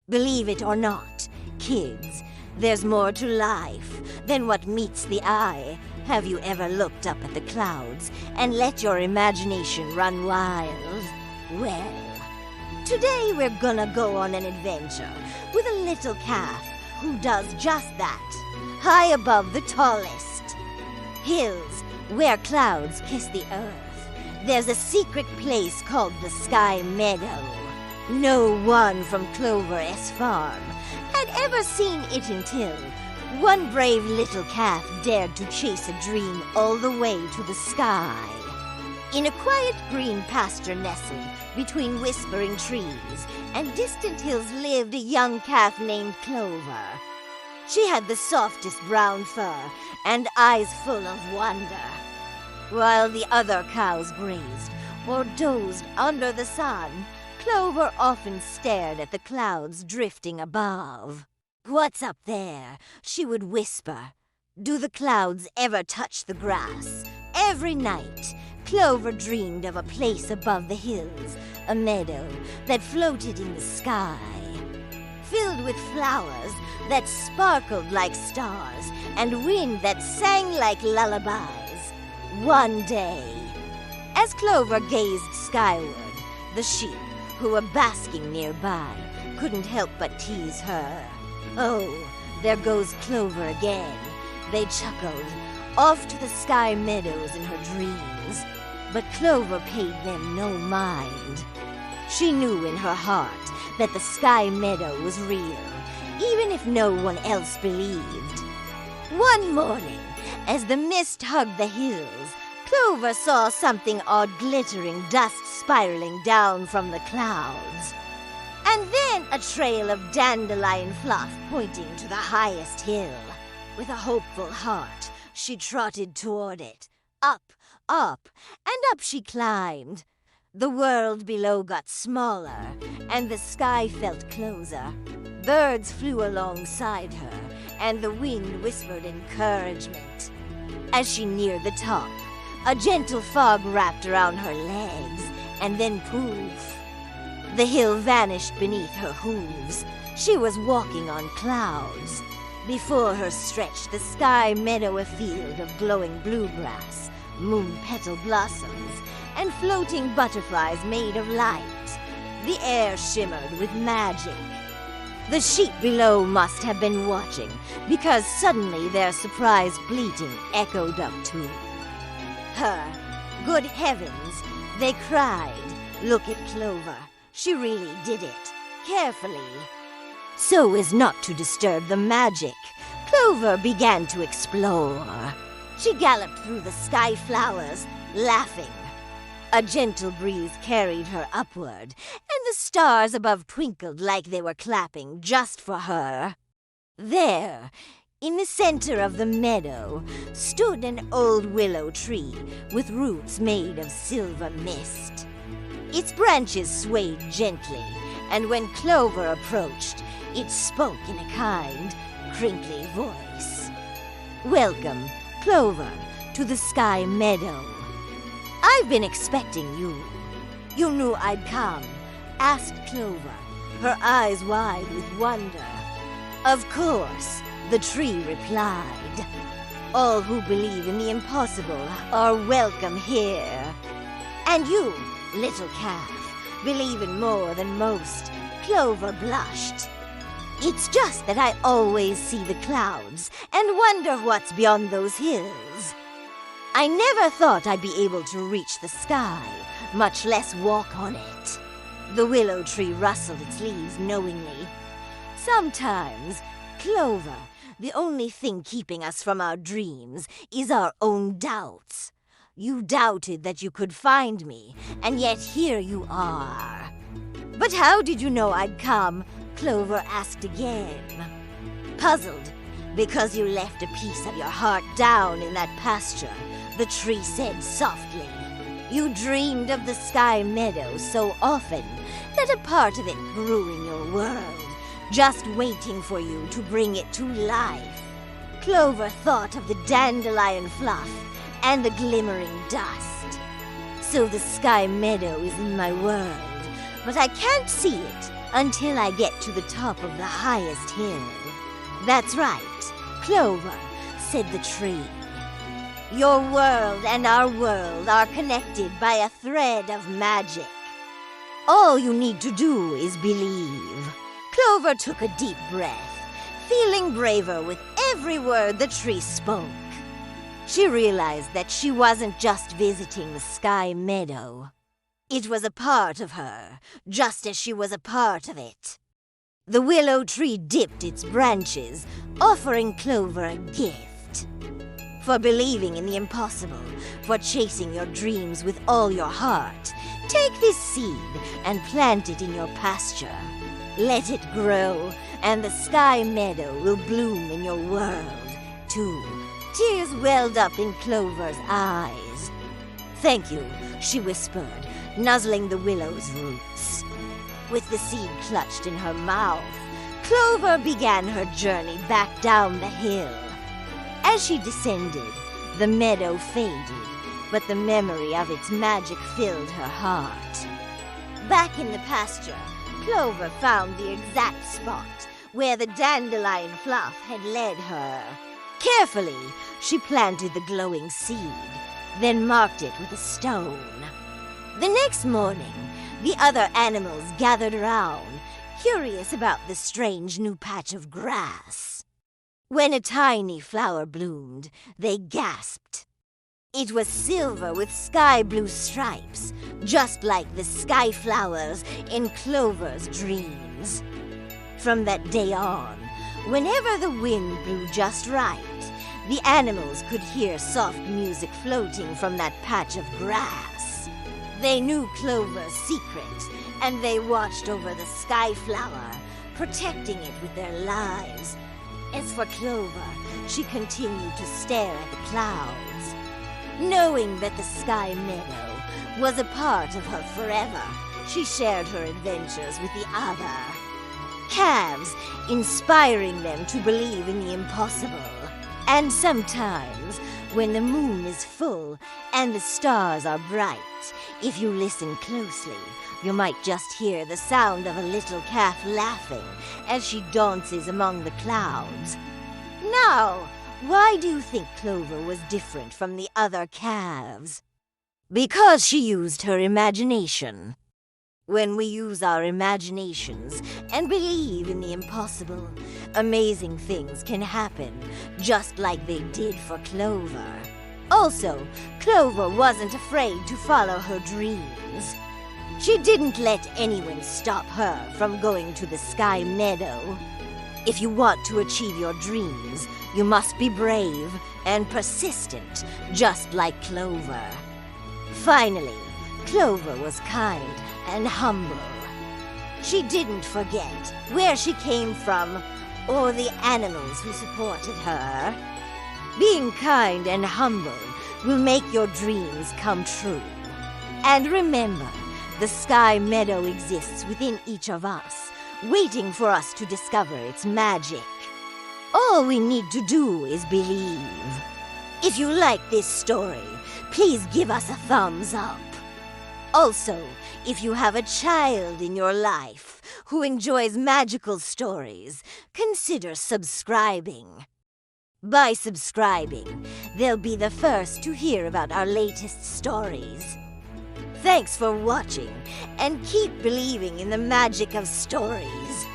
Believe it or not, kids, there's more to life than what meets the eye. Have you ever looked up at the clouds and let your imagination run wild? Well, today we're gonna go on an adventure with a little calf who does just that, high above the tallest hills where clouds kiss the earth. There's a secret place called the Sky Meadow. No one from Clover's farm had ever seen it until one brave little calf dared to chase a dream all the way to the sky. In a quiet green pasture nestled between whispering trees and distant hills lived a young calf named Clover. She had the softest brown fur and eyes full of wonder. While the other cows grazed or dozed under the sun, Clover often stared at the clouds drifting above. "What's up there?" she would whisper. "Do the clouds ever touch the grass?" Every night, Clover dreamed of a place above the hills, a meadow that floated in the sky, filled with flowers that sparkled like stars and wind that sang like lullabies. One day, as Clover gazed skyward, the sheep, who were basking nearby, couldn't help but tease her. "Oh, there goes Clover again," they chuckled, off to the Sky Meadows in her dreams. But Clover paid them no mind. She knew in her heart that the Sky Meadow was real, even if no one else believed. One morning, as the mist hugged the hills, Clover saw something odd glittering dust spiraling down from the clouds. And then a trail of dandelion fluff pointing to the highest hill. With a hopeful heart, she trotted toward it. Up, up, and up she climbed. The world below got smaller, and the sky felt closer. Birds flew alongside her, and the wind whispered encouragement. As she neared the top, a gentle fog wrapped around her legs, and then poof, the hill vanished beneath her hooves. She was walking on clouds. Before her stretched the Sky Meadow, a field of glowing bluegrass, moon petal blossoms, and floating butterflies made of light. The air shimmered with magic. The sheep below must have been watching, because suddenly their surprised bleating echoed up to her. Good heavens, they cried. Look at Clover. She really did it, carefully, so as not to disturb the magic. Clover began to explore. She galloped through the sky flowers, laughing. A gentle breeze carried her upward, and the stars above twinkled like they were clapping just for her. There, in the center of the meadow, stood an old willow tree with roots made of silver mist. Its branches swayed gently, and when Clover approached, it spoke in a kind, crinkly voice. "Welcome, Clover, to the Sky Meadow. I've been expecting you." "You knew I'd come?" asked Clover, her eyes wide with wonder. "Of course," the tree replied. "All who believe in the impossible are welcome here. And you, little calf, believe in more than most." Clover blushed. "It's just that I always see the clouds and wonder what's beyond those hills. I never thought I'd be able to reach the sky, much less walk on it." The willow tree rustled its leaves knowingly. "Sometimes, Clover, the only thing keeping us from our dreams is our own doubts. You doubted that you could find me, and yet here you are." "But how did you know I'd come?" Clover asked again. "Puzzled, because you left a piece of your heart down in that pasture," the tree said softly. "You dreamed of the Sky Meadow so often that a part of it grew in your world, just waiting for you to bring it to life." Clover thought of the dandelion fluff and the glimmering dust. "So the Sky Meadow is in my world, but I can't see it, until I get to the top of the highest hill. That's right, Clover, said the tree. Your world and our world are connected by a thread of magic. All you need to do is believe. Clover took a deep breath, feeling braver with every word the tree spoke. She realized that she wasn't just visiting the Sky Meadow. It was a part of her, just as she was a part of it. The willow tree dipped its branches, offering Clover a gift. For believing in the impossible, for chasing your dreams with all your heart, take this seed and plant it in your pasture. Let it grow, and the Sky Meadow will bloom in your world, too. Tears welled up in Clover's eyes. Thank you, she whispered, nuzzling the willow's roots. With the seed clutched in her mouth, Clover began her journey back down the hill. As she descended, the meadow faded, but the memory of its magic filled her heart. Back in the pasture, Clover found the exact spot where the dandelion fluff had led her. Carefully, she planted the glowing seed, then marked it with a stone. The next morning, the other animals gathered around, curious about the strange new patch of grass. When a tiny flower bloomed, they gasped. It was silver with sky blue stripes, just like the sky flowers in Clover's dreams. From that day on, whenever the wind blew just right, the animals could hear soft music floating from that patch of grass. They knew Clover's secret, and they watched over the sky flower, protecting it with their lives. As for Clover, she continued to stare at the clouds. Knowing that the Sky Meadow was a part of her forever, she shared her adventures with the other calves, inspiring them to believe in the impossible. And sometimes, when the moon is full and the stars are bright, if you listen closely, you might just hear the sound of a little calf laughing as she dances among the clouds. Now, why do you think Clover was different from the other calves? Because she used her imagination. When we use our imaginations and believe in the impossible, amazing things can happen, just like they did for Clover. Also, Clover wasn't afraid to follow her dreams. She didn't let anyone stop her from going to the Sky Meadow. If you want to achieve your dreams, you must be brave and persistent, just like Clover. Finally, Clover was kind and humble. She didn't forget where she came from or the animals who supported her. Being kind and humble will make your dreams come true. And remember, the Sky Meadow exists within each of us, waiting for us to discover its magic. All we need to do is believe. If you like this story, please give us a thumbs up. Also, if you have a child in your life who enjoys magical stories, consider subscribing. By subscribing, they'll be the first to hear about our latest stories. Thanks for watching, and keep believing in the magic of stories.